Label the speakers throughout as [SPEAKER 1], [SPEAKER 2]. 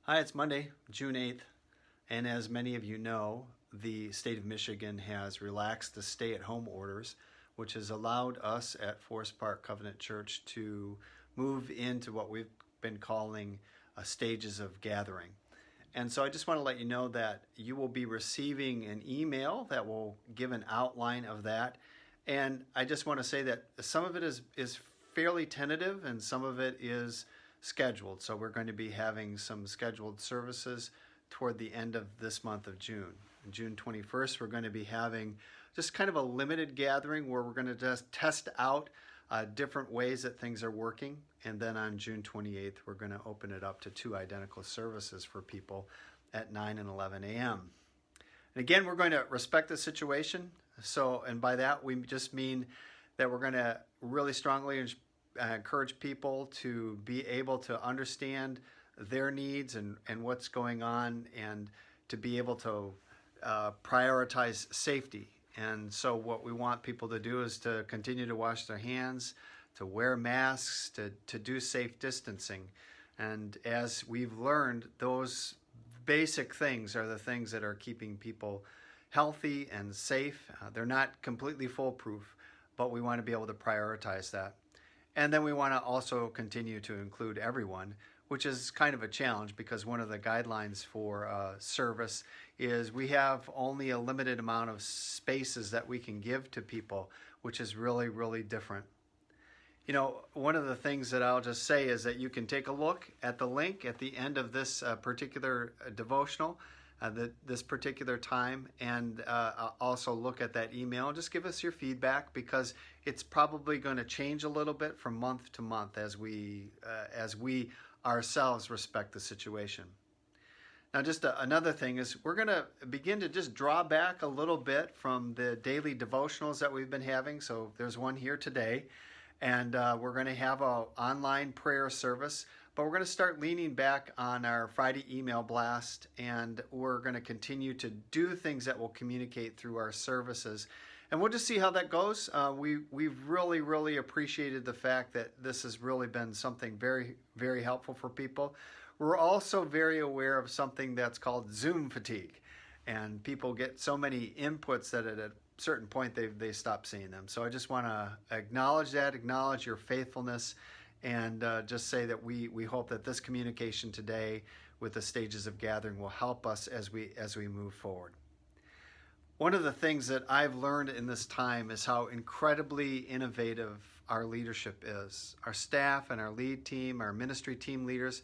[SPEAKER 1] Hi, it's Monday, June 8th, and as many of you know, the state of Michigan has relaxed the stay-at-home orders, which has allowed us at Forest Park Covenant Church to move into what we've been calling stages of gathering. And so I just want to let you know that you will be receiving an email that will give an outline of that. And I just want to say that some of it is fairly tentative and some of it is scheduled. So we're going to be having some scheduled services toward the end of this month of June. On June 21st, we're going to be having just kind of a limited gathering where we're going to just test out different ways that things are working. And then on June 28th, we're going to open it up to 2 identical services for people at 9 and 11 a.m. And again, we're going to respect the situation. So, and by that, we just mean that we're going to really strongly encourage people to be able to understand their needs and what's going on, and to be able to prioritize safety. And so what we want people to do is to continue to wash their hands, to wear masks, to do safe distancing. And as we've learned, those basic things are the things that are keeping people healthy and safe. They're not completely foolproof, but we want to be able to prioritize that. And then we want to also continue to include everyone, which is kind of a challenge because one of the guidelines for service is we have only a limited amount of spaces that we can give to people, which is really, really different. You know, one of the things that I'll just say is that you can take a look at the link at the end of this particular devotional, this particular time, and also look at that email. Just give us your feedback, because it's probably going to change a little bit from month to month as we ourselves respect the situation. Now, just another thing is we're going to begin to just draw back a little bit from the daily devotionals that we've been having. So there's one here today, and we're going to have an online prayer service. But we're going to start leaning back on our Friday email blast, and we're going to continue to do things that will communicate through our services. And we'll just see how that goes. We've really, really appreciated the fact that this has really been something very, very helpful for people. We're also very aware of something that's called Zoom fatigue. And people get so many inputs that at a certain point they stop seeing them. So I just want to acknowledge that, acknowledge your faithfulness, and just say that we hope that this communication today with the stages of gathering will help us as we move forward. One of the things that I've learned in this time is how incredibly innovative our leadership is. Our staff and our lead team, our ministry team leaders,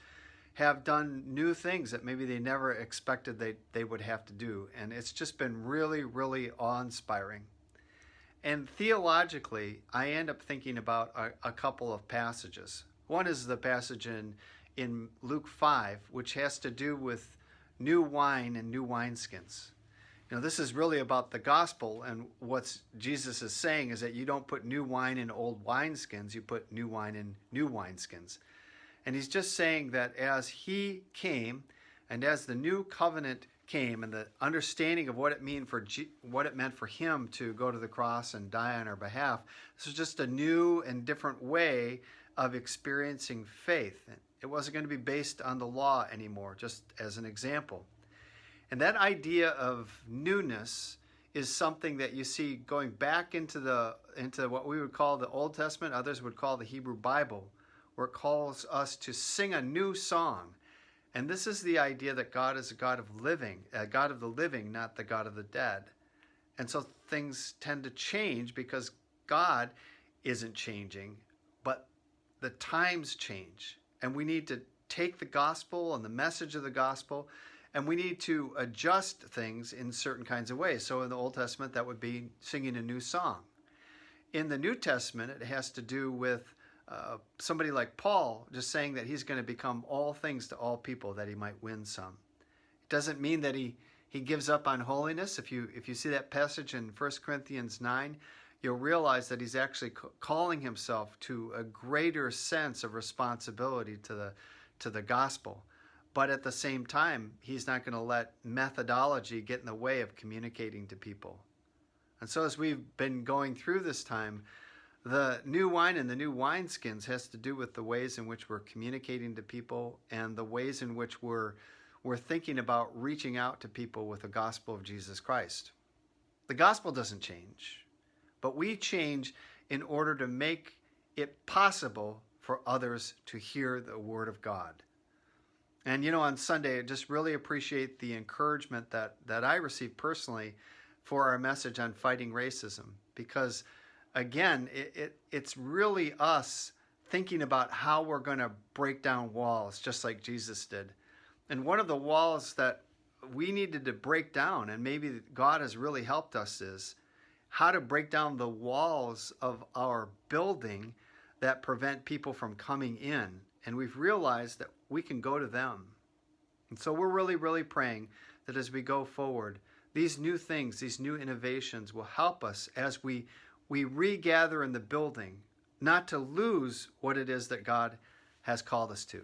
[SPEAKER 1] have done new things that maybe they never expected they would have to do. And it's just been really, really awe-inspiring. And theologically, I end up thinking about a couple of passages. One is the passage in Luke 5, which has to do with new wine and new wineskins. You know, this is really about the gospel, and what Jesus is saying is that you don't put new wine in old wineskins, you put new wine in new wineskins. And he's just saying that as he came, and as the new covenant came, and the understanding of what it meant for him to go to the cross and die on our behalf, this was just a new and different way of experiencing faith. It wasn't going to be based on the law anymore, just as an example. And that idea of newness is something that you see going back into what we would call the Old Testament, others would call the Hebrew Bible, where it calls us to sing a new song. And this is the idea that God is a God of living, a God of the living, not the God of the dead. And so things tend to change because God isn't changing, but the times change. And we need to take the gospel and the message of the gospel, and we need to adjust things in certain kinds of ways. So in the Old Testament, that would be singing a new song. In the New Testament, it has to do with somebody like Paul just saying that he's going to become all things to all people that he might win some. It doesn't mean that he gives up on holiness. If you see that passage in 1 Corinthians 9, you'll realize that he's actually calling himself to a greater sense of responsibility to the gospel. But at the same time, he's not going to let methodology get in the way of communicating to people. And so as we've been going through this time, The new wine and the new wineskins has to do with the ways in which we're communicating to people and the ways in which we're thinking about reaching out to people with the gospel of Jesus Christ. The gospel doesn't change, but we change in order to make it possible for others to hear the word of God. And on Sunday, I just really appreciate the encouragement that I received personally for our message on fighting racism, because again, it's really us thinking about how we're going to break down walls just like Jesus did. And one of the walls that we needed to break down, and maybe God has really helped us, is how to break down the walls of our building that prevent people from coming in. And we've realized that we can go to them. And so we're really, really praying that as we go forward, these new things, these new innovations will help us as we regather in the building, not to lose what it is that God has called us to.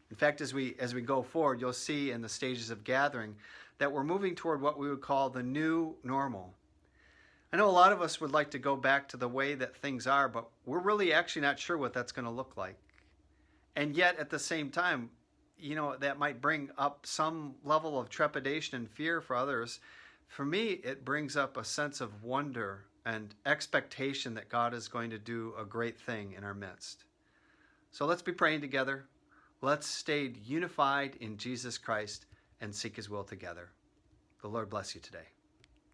[SPEAKER 1] In fact, as we go forward, you'll see in the stages of gathering that we're moving toward what we would call the new normal. I know a lot of us would like to go back to the way that things are, but we're really actually not sure what that's going to look like. And yet, at the same time, that might bring up some level of trepidation and fear for others. For me, it brings up a sense of wonder and expectation that God is going to do a great thing in our midst. So let's be praying together. Let's stay unified in Jesus Christ and seek his will together. The Lord bless you today.